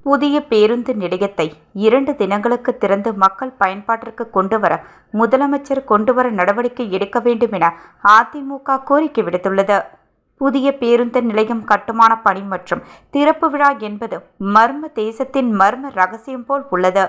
புதிய பேருந்து நிலையத்தை 2 தினங்களுக்கு திறந்து மக்கள் பயன்பாட்டிற்கு கொண்டுவர முதலமைச்சர் கொண்டுவர நடவடிக்கை எடுக்க வேண்டும் என அதிமுக கோரிக்கை விடுத்துள்ளது. புதிய பேருந்து நிலையம் கட்டுமான பணி மற்றும் திறப்பு விழா என்பது மர்ம தேசத்தின் மர்ம ரகசியம் போல் உள்ளது.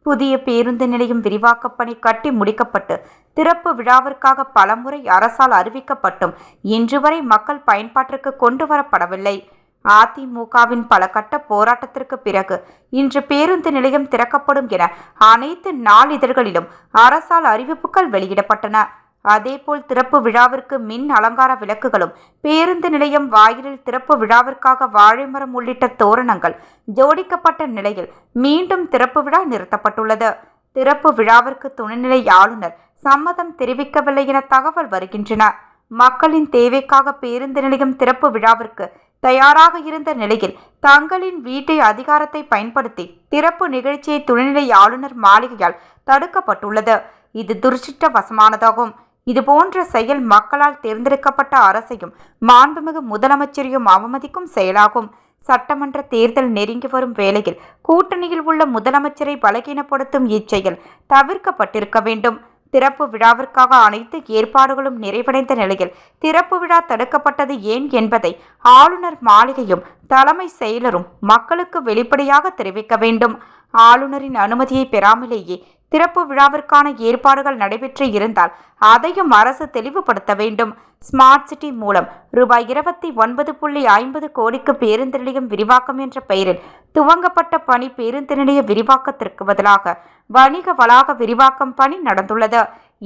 புதிய பேருந்து நிலையம் விரிவாக்க பணி கட்டி முடிக்கப்பட்டு திறப்பு விழாவிற்காக பலமுறை அரசால் அறிவிக்கப்பட்டும் இன்று வரை மக்கள் பயன்பாட்டிற்கு கொண்டு வரப்படவில்லை. அதிமுகவின் பல கட்ட போராட்டத்திற்கு பிறகு இன்று பேருந்து நிலையம் திறக்கப்படும் என அனைத்து நாளிதழ்களிலும் அரசால் அறிவிப்புகள் வெளியிடப்பட்டன. அதேபோல் திறப்பு விழாவிற்கு மின் அலங்கார விளக்குகளும், பேருந்து நிலையம் வாயிலில் திறப்பு விழாவிற்காக வாழைமரம் உள்ளிட்ட தோரணங்கள் ஜோடிக்கப்பட்ட நிலையில் மீண்டும் திறப்பு விழா நிறுத்தப்பட்டுள்ளது. திறப்பு விழாவிற்கு துணைநிலை ஆளுநர் சம்மதம் தெரிவிக்கவில்லை என தகவல் வருகின்றன. மக்களின் தேவைக்காக பேருந்து நிலையம் திறப்பு விழாவிற்கு தயாராக இருந்த நிலையில் தங்களின் வீட்டை அதிகாரத்தை பயன்படுத்தி திறப்பு நிகழ்ச்சியை துணைநிலை ஆளுநர் மாளிகையால் தடுக்கப்பட்டுள்ளது. இது துரதிர்ஷ்டவசமானதாகும். இதுபோன்ற செயல் மக்களால் தேர்ந்தெடுக்கப்பட்ட அரசையும் மாண்புமிகு முதலமைச்சரையும் அவமதிக்கும் செயலாகும். சட்டமன்ற தேர்தல் நெருங்கி வரும் வேளையில் கூட்டணியில் உள்ள முதலமைச்சரை பலகீனப்படுத்தும் இச்செயல் தவிர்க்கப்பட்டிருக்க வேண்டும். திறப்பு விழாவிற்காக அனைத்து ஏற்பாடுகளும் நிறைவடைந்த நிலையில் திறப்பு விழா தடுக்கப்பட்டது ஏன் என்பதை ஆளுநர் மாளிகையும் தலைமை செயலரும் மக்களுக்கு வெளிப்படையாக தெரிவிக்க வேண்டும். ஆளுநரின் அனுமதியை பெறாமலேயே திறப்பு விழாவிற்கான ஏற்பாடுகள் நடைபெற்று இருந்தால் அதையும் அரசு தெளிவுபடுத்த வேண்டும். ஸ்மார்ட் சிட்டி மூலம் ரூபாய் 29.50 கோடிக்கு பேருந்து நிலையம் விரிவாக்கம் என்ற பெயரில் துவங்கப்பட்ட பணி பேருந்து நிலைய விரிவாக்கத்திற்கு பதிலாக வணிக வளாக விரிவாக்கம் பணி நடந்துள்ளது.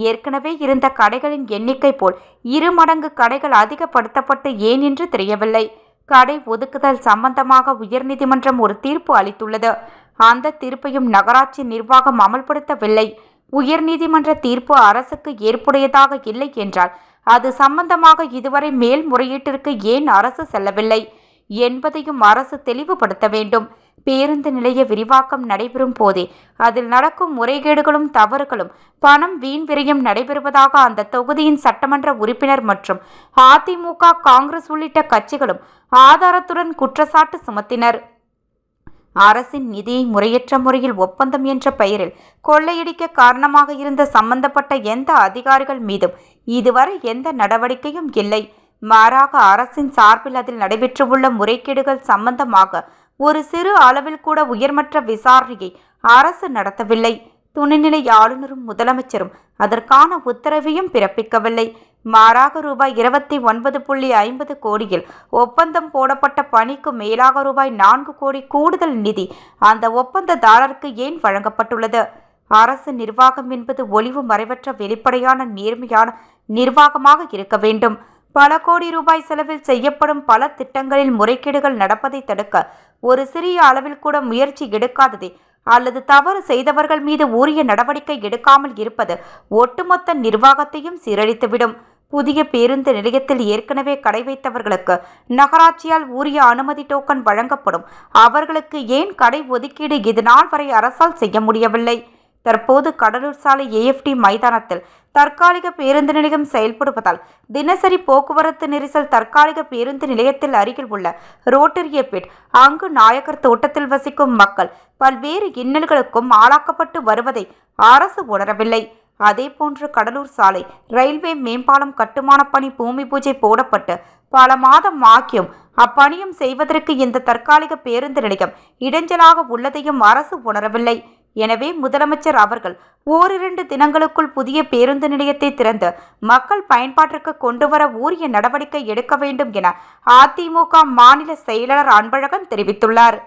ஏற்கனவே இருந்த கடைகளின் எண்ணிக்கை போல் 2 மடங்கு கடைகள் அதிகப்படுத்தப்பட்டு ஏன் என்று தெரியவில்லை. கடை ஒதுக்குதல் சம்பந்தமாக உயர்நீதிமன்றம் ஒரு தீர்ப்பு அளித்துள்ளது. அந்த தீர்ப்பையும் நகராட்சி நிர்வாகம் அமல்படுத்தவில்லை. உயர்நீதிமன்ற தீர்ப்பு அரசுக்கு ஏற்புடையதாக இல்லை என்றால் அது சம்பந்தமாக இதுவரை மேல்முறையீட்டிற்கு ஏன் அரசு செல்லவில்லை என்பதையும் அரசு தெளிவுபடுத்த வேண்டும். பேருந்து நிலைய விரிவாக்கம் நடைபெறும் போதே அதில் நடக்கும் முறைகேடுகளும் தவறுகளும் பணம் வீண் விரயம் நடைபெறுவதாக அந்த தொகுதியின் சட்டமன்ற உறுப்பினர் மற்றும் அதிமுக, காங்கிரஸ் உள்ளிட்ட கட்சிகளும் ஆதாரத்துடன் குற்றச்சாட்டு சுமத்தினர். அரசின் நிதியை முறையற்ற முறையில் ஒப்பந்தம் என்ற பெயரில் கொள்ளையடிக்க காரணமாக இருந்த சம்பந்தப்பட்ட எந்த அதிகாரிகள் மீதும் இதுவரை எந்த நடவடிக்கையும் இல்லை. மாறாக அரசின் சார்பில் அதில் நடைபெற்றுள்ள முறைகேடுகள் சம்பந்தமாக ஒரு சிறு அளவில் கூட உயர்மட்ட விசாரணையை அரசு நடத்தவில்லை. துணைநிலை ஆளுநரும் முதலமைச்சரும் அதற்கான உத்தரவையும் பிறப்பிக்கவில்லை. மாறாக ரூபாய் 29.50 கோடியில் ஒப்பந்தம் போடப்பட்ட பணிக்கு மேலாக ரூபாய் 4 கோடி கூடுதல் நிதி அந்த ஒப்பந்ததாரருக்கு ஏன் வழங்கப்பட்டுள்ளது? அரசு நிர்வாகம் என்பது ஒளிவு மறைவற்ற வெளிப்படையான நேர்மையான நிர்வாகமாக இருக்க வேண்டும். பல கோடி ரூபாய் செலவில் செய்யப்படும் பல திட்டங்களில் முறைகேடுகள் நடப்பதை தடுக்க ஒரு சிறிய அளவில் கூட முயற்சி எடுக்காததே அல்லது தவறு செய்தவர்கள் மீது உரிய நடவடிக்கை எடுக்காமல் இருப்பது ஒட்டுமொத்த நிர்வாகத்தையும் சீரழித்துவிடும். புதிய பேருந்து நிலையத்தில் ஏற்கனவே கடை வைத்தவர்களுக்கு நகராட்சியால் உரிய அனுமதி டோக்கன் வழங்கப்படும். அவர்களுக்கு ஏன் கடை ஒதுக்கீடு இதுநாள் வரை அரசால் செய்ய முடியவில்லை? தற்போது கடலூர் சாலை AFT மைதானத்தில் தற்காலிக பேருந்து நிலையம் செயல்படுவதால் தினசரி போக்குவரத்து நெரிசல் தற்காலிக பேருந்து நிலையத்தில் அருகில் உள்ள ரோட்டரியப்பேட், அங்கு நாயக்கர் தோட்டத்தில் வசிக்கும் மக்கள் பல்வேறு இன்னல்களுக்கும் ஆளாக்கப்பட்டு வருவதை அரசு உணரவில்லை. அதேபோன்று கடலூர் சாலை ரயில்வே மேம்பாலம் கட்டுமான பணி பூமி பூஜை போடப்பட்டு பல மாதம் ஆகியும் அப்பணியும் செய்வதற்கு இந்த தற்காலிக பேருந்து நிலையம் இடைஞ்சலாக உள்ளதையும் அரசு உணரவில்லை. எனவே முதலமைச்சர் அவர்கள் 1-2 தினங்களுக்குள் புதிய பேருந்து நிலையத்தை திறந்து மக்கள் பயன்பாட்டிற்கு கொண்டுவர உரிய நடவடிக்கை எடுக்க வேண்டும் என அதிமுக மாநில செயலாளர் அன்பழகன் தெரிவித்துள்ளார்.